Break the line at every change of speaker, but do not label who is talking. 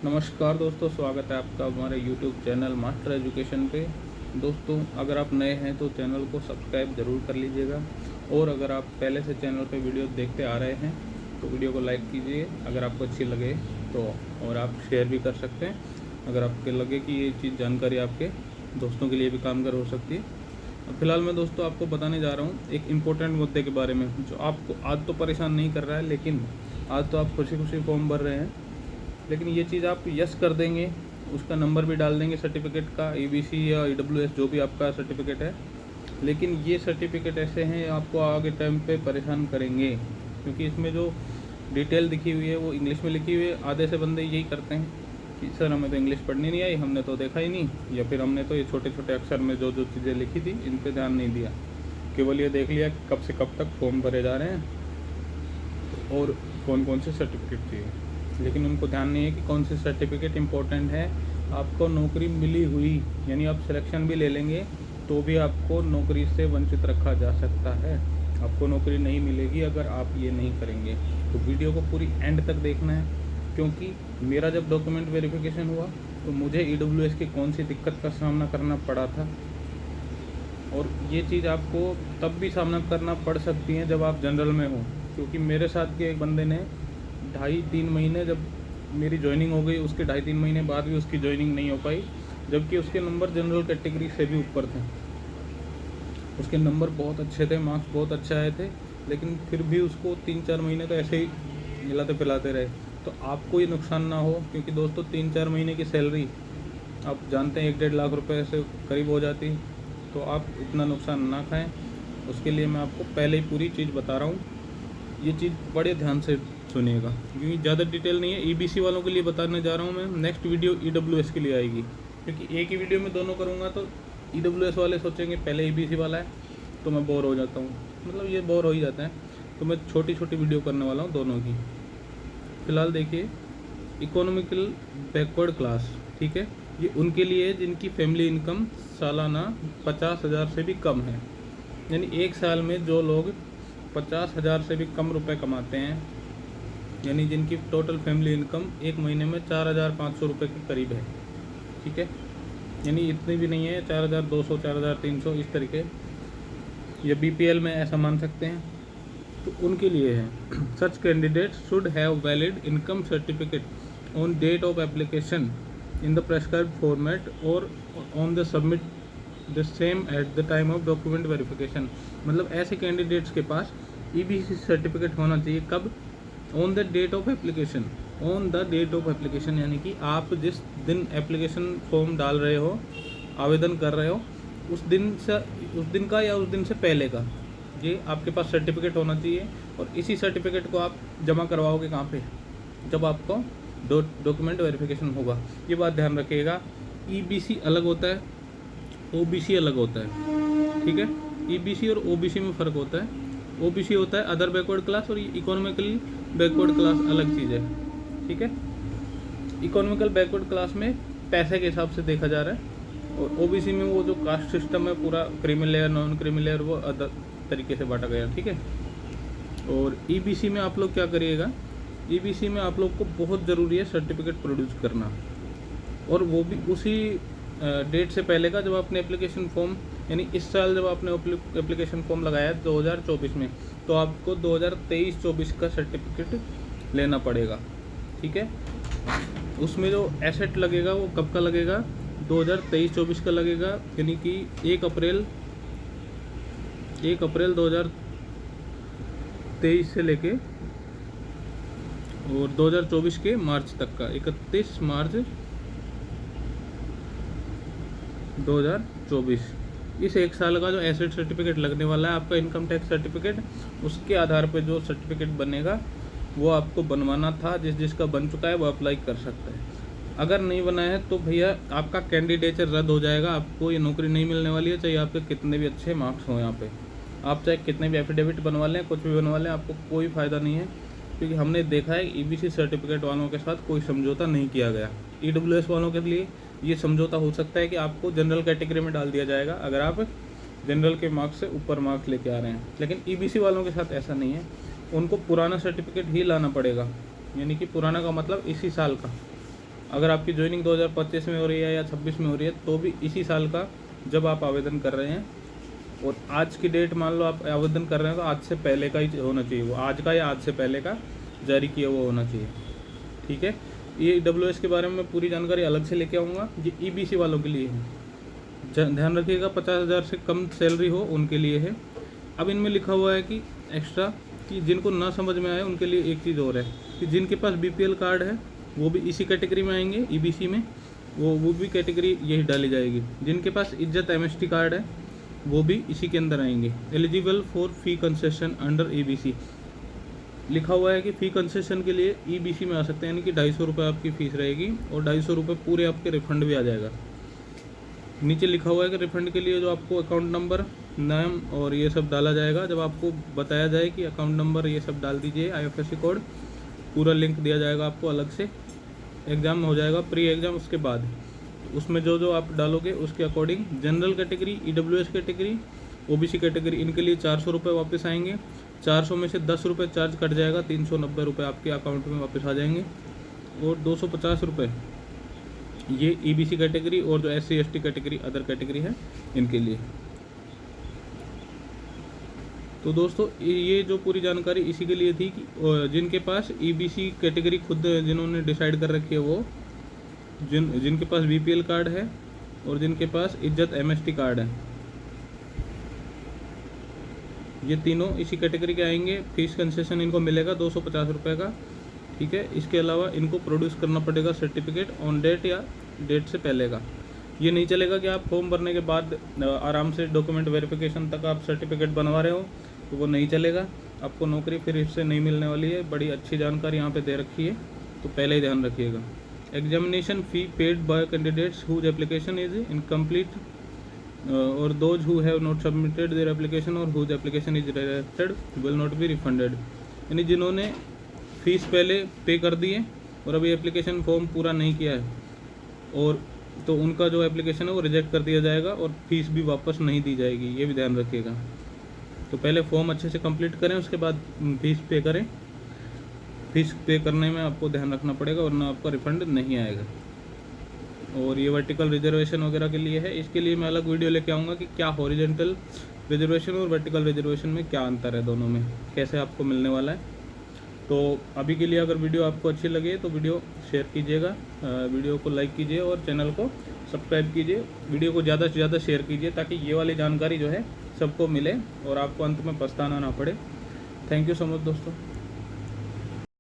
नमस्कार दोस्तों, स्वागत है आपका हमारे YouTube चैनल मास्टर एजुकेशन पे। दोस्तों, अगर आप नए हैं तो चैनल को सब्सक्राइब ज़रूर कर लीजिएगा, और अगर आप पहले से चैनल पे वीडियो देखते आ रहे हैं तो वीडियो को लाइक कीजिए अगर आपको अच्छी लगे तो, और आप शेयर भी कर सकते हैं अगर आपके लगे कि ये चीज़ जानकारी आपके दोस्तों के लिए भी कामगार हो सकती है। फिलहाल मैं दोस्तों आपको बताने जा रहा हूँ एक इम्पोर्टेंट मुद्दे के बारे में, जो आपको आज तो परेशान नहीं कर रहा है, लेकिन आज तो आप खुशी खुशी फॉर्म भर रहे हैं, लेकिन ये चीज़ आप यस कर देंगे, उसका नंबर भी डाल देंगे सर्टिफिकेट का, EBC या EWS जो भी आपका सर्टिफिकेट है। लेकिन ये सर्टिफिकेट ऐसे हैं आपको आगे टाइम पे परेशान करेंगे, क्योंकि इसमें जो डिटेल लिखी हुई है वो इंग्लिश में लिखी हुई है। आधे से बंदे यही करते हैं कि सर हमें तो इंग्लिश पढ़नी नहीं आई, हमने तो देखा ही नहीं, या फिर हमने तो ये छोटे छोटे अक्षर में जो जो चीज़ें लिखी थी इन पर ध्यान नहीं दिया, केवल ये देख लिया कि कब से कब तक फॉर्म भरे जा रहे हैं और कौन कौन से सर्टिफिकेट चाहिए। लेकिन उनको ध्यान नहीं है कि कौन सी सर्टिफिकेट इम्पोर्टेंट है। आपको नौकरी मिली हुई, यानी आप सिलेक्शन भी ले लेंगे तो भी आपको नौकरी से वंचित रखा जा सकता है। आपको नौकरी नहीं मिलेगी अगर आप ये नहीं करेंगे। तो वीडियो को पूरी एंड तक देखना है, क्योंकि मेरा जब डॉक्यूमेंट वेरिफिकेशन हुआ तो मुझे EWS की कौन सी दिक्कत का सामना करना पड़ा था, और ये चीज़ आपको तब भी सामना करना पड़ सकती है जब आप जनरल में हो। क्योंकि मेरे साथ के एक बंदे ने 2.5-3 महीने, जब मेरी ज्वाइनिंग हो गई उसके 2.5-3 महीने बाद भी उसकी ज्वाइनिंग नहीं हो पाई, जबकि उसके नंबर जनरल कैटेगरी से भी ऊपर थे। उसके नंबर बहुत अच्छे थे, मार्क्स बहुत अच्छे आए थे, लेकिन फिर भी उसको 3-4 महीने तो ऐसे ही हिलाते पिलाते रहे। तो आपको ये नुकसान ना हो, क्योंकि दोस्तों 3-4 महीने की सैलरी आप जानते हैं 1-1.5 लाख रुपए से करीब हो जाती, तो आप इतना नुकसान ना खाएं। उसके लिए मैं आपको पहले ही पूरी चीज़ बता रहा हूँ, ये चीज़ बड़े ध्यान से सुनिएगा, क्योंकि ज़्यादा डिटेल नहीं है। EBC वालों के लिए बताने जा रहा हूँ मैं, नेक्स्ट वीडियो EWS के लिए आएगी, क्योंकि एक ही वीडियो में दोनों करूँगा तो EWS वाले सोचेंगे पहले EBC वाला है, तो मैं बोर हो जाता हूँ, मतलब ये बोर हो ही जाता है। तो मैं छोटी छोटी वीडियो करने वाला हूँ दोनों की। फिलहाल देखिए, इकोनॉमिकल बैकवर्ड क्लास, ठीक है, ये उनके लिए जिनकी फैमिली इनकम सालाना 50,000 से भी कम है। यानी एक साल में जो लोग 50,000 से भी कम रुपए कमाते हैं, यानी जिनकी टोटल फैमिली इनकम एक महीने में 4,500 रुपये के करीब है, ठीक है, यानी इतनी भी नहीं है, 4,200 4,300 इस तरीके, या BPL में ऐसा मान सकते हैं, तो उनके लिए है। Such candidate should have valid income certificate on date of application in the prescribed format और on the submit the same at the time of document verification. मतलब ऐसे कैंडिडेट्स के पास EBC सर्टिफिकेट होना चाहिए, कब? On the date of application, on the date of application, यानी कि आप जिस दिन एप्लीकेशन फॉर्म डाल रहे हो, आवेदन कर रहे हो, उस दिन का या उस दिन से पहले का ये आपके पास सर्टिफिकेट होना चाहिए। और इसी सर्टिफिकेट को आप जमा करवाओगे कहाँ पे? जब आपको डॉक्यूमेंट वेरिफिकेशन होगा। ये बात ध्यान रखिएगा, EBC अलग होता है, OBC अलग होता है, ठीक है। EBC और OBC में फ़र्क होता है। OBC होता है अदर बैकवर्ड क्लास, और इकोनॉमिकली बैकवर्ड क्लास अलग चीज़ है, ठीक है। इकोनॉमिकल बैकवर्ड क्लास में पैसे के हिसाब से देखा जा रहा है, और OBC में वो जो कास्ट सिस्टम है पूरा, creamy layer, non creamy layer, वो अदर तरीके से बांटा गया, ठीक है। और EBC में आप लोग क्या करिएगा, EBC में आप लोग को बहुत ज़रूरी है सर्टिफिकेट प्रोड्यूस करना, और वो भी उसी डेट से पहले का जब आपने एप्लीकेशन फॉर्म, यानी इस साल जब आपने एप्लीकेशन फॉर्म लगाया है 2024 में, तो आपको 2023-24 का सर्टिफिकेट लेना पड़ेगा, ठीक है। उसमें जो एसेट लगेगा वो कब का लगेगा? 2023-24 का लगेगा, यानी कि 1 अप्रैल 2023 से लेके और 2024 के मार्च तक का, 31 मार्च 2024, इस एक साल का जो एसेट सर्टिफिकेट लगने वाला है, आपका इनकम टैक्स सर्टिफिकेट, उसके आधार पे जो सर्टिफिकेट बनेगा वो आपको बनवाना था। जिसका बन चुका है वो अप्लाई कर सकता है। अगर नहीं बना है तो भैया आपका कैंडिडेचर रद्द हो जाएगा, आपको ये नौकरी नहीं मिलने वाली है, चाहे आपके कितने भी अच्छे मार्क्स हों। यहाँ पे आप चाहे कितने भी एफिडेविट बनवा लें, कुछ भी बनवा लें, आपको कोई फ़ायदा नहीं है, क्योंकि हमने देखा है EBC सर्टिफिकेट वालों के साथ कोई समझौता नहीं किया गया। EWS वालों के लिए ये समझौता हो सकता है कि आपको जनरल कैटेगरी में डाल दिया जाएगा अगर आप जनरल के मार्क्स से ऊपर मार्क्स लेके आ रहे हैं, लेकिन EBC वालों के साथ ऐसा नहीं है। उनको पुराना सर्टिफिकेट ही लाना पड़ेगा, यानी कि पुराना का मतलब इसी साल का। अगर आपकी ज्वाइनिंग 2025 में हो रही है या 26 में हो रही है तो भी इसी साल का जब आप आवेदन कर रहे हैं, और आज की डेट मान लो आप आवेदन कर रहे हैं तो आज से पहले का ही होना चाहिए, वो आज का या आज से पहले का जारी किया हुआ होना चाहिए। ठीक है, ये EWS के बारे में पूरी जानकारी अलग से लेके आऊँगा। ये EBC वालों के लिए है, ध्यान रखिएगा 50,000 से कम सैलरी हो उनके लिए है। अब इनमें लिखा हुआ है कि एक्स्ट्रा, कि जिनको ना समझ में आए उनके लिए एक चीज़ और है कि जिनके पास BPL कार्ड है वो भी इसी कैटेगरी में आएंगे, EBC में वो भी कैटेगरी यही डाली जाएगी। जिनके पास इज्जत MST कार्ड है वो भी इसी के अंदर आएंगे। Eligible for fee concession under EBC लिखा हुआ है कि फ़ी कंसेशन के लिए EBC में आ सकते हैं, यानी कि 250 रुपये आपकी फ़ीस रहेगी और 250 रुपये पूरे आपके रिफंड भी आ जाएगा। नीचे लिखा हुआ है कि रिफंड के लिए जो आपको अकाउंट नंबर, नाम और ये सब डाला जाएगा। जब आपको बताया जाए कि अकाउंट नंबर ये सब डाल दीजिए, IFSC कोड, पूरा लिंक दिया जाएगा आपको अलग से। एग्ज़ाम हो जाएगा प्री एग्ज़ाम, उसके बाद उसमें जो जो आप डालोगे उसके according general category, EWS category, OBC category, इनके लिए 400 रुपये वापस आएंगे। 400 में से 10 रुपये चार्ज कट जाएगा, 390 रुपये आपके अकाउंट में वापस आ जाएंगे। और 250 रुपये ये EBC कैटेगरी और जो SC ST category, other category है, इनके लिए। तो दोस्तों ये जो पूरी जानकारी इसी के लिए थी कि जिनके पास EBC कैटेगरी खुद जिन्होंने डिसाइड कर रखी है, वो जिनके पास BPL कार्ड है और जिनके पास इज्जत MST कार्ड है, ये तीनों इसी कैटेगरी के आएंगे। फीस कंसेशन इनको मिलेगा 250 रुपये का। ठीक है, इसके अलावा इनको प्रोड्यूस करना पड़ेगा सर्टिफिकेट ऑन डेट या डेट से पहले का। ये नहीं चलेगा कि आप फॉर्म भरने के बाद आराम से डॉक्यूमेंट वेरिफिकेशन तक आप सर्टिफिकेट बनवा रहे हो, तो वो नहीं चलेगा। आपको नौकरी फिर इससे नहीं मिलने वाली है। बड़ी अच्छी जानकारी यहाँ पे दे रखी है, तो पहले ही ध्यान रखिएगा। Examination fee paid by candidates whose application is incomplete और those who have not submitted their application और whose application is rejected will not be refunded. यानी जिन्होंने फ़ीस पहले पे कर दी है और अभी एप्लीकेशन फॉर्म पूरा नहीं किया है, और तो उनका जो एप्लीकेशन है वो रिजेक्ट कर दिया जाएगा और फीस भी वापस नहीं दी जाएगी, ये भी ध्यान रखिएगा। तो पहले फॉर्म अच्छे से कंप्लीट करें, उसके बाद फीस पे करें। फीस पे करने में आपको ध्यान रखना पड़ेगा, वरना आपका रिफंड नहीं आएगा। और ये वर्टिकल रिजर्वेशन वगैरह के लिए है, इसके लिए मैं अलग वीडियो लेके आऊँगा कि क्या हॉरिजॉन्टल रिजर्वेशन और वर्टिकल रिजर्वेशन में क्या अंतर है, दोनों में कैसे आपको मिलने वाला है। तो अभी के लिए अगर वीडियो आपको अच्छी लगे तो वीडियो शेयर कीजिएगा, वीडियो को लाइक कीजिए और चैनल को सब्सक्राइब कीजिए। वीडियो को ज़्यादा से ज़्यादा शेयर कीजिए ताकि ये वाली जानकारी जो है सबको मिले और आपको अंत में पछताना ना पड़े। थैंक यू सो मच दोस्तों।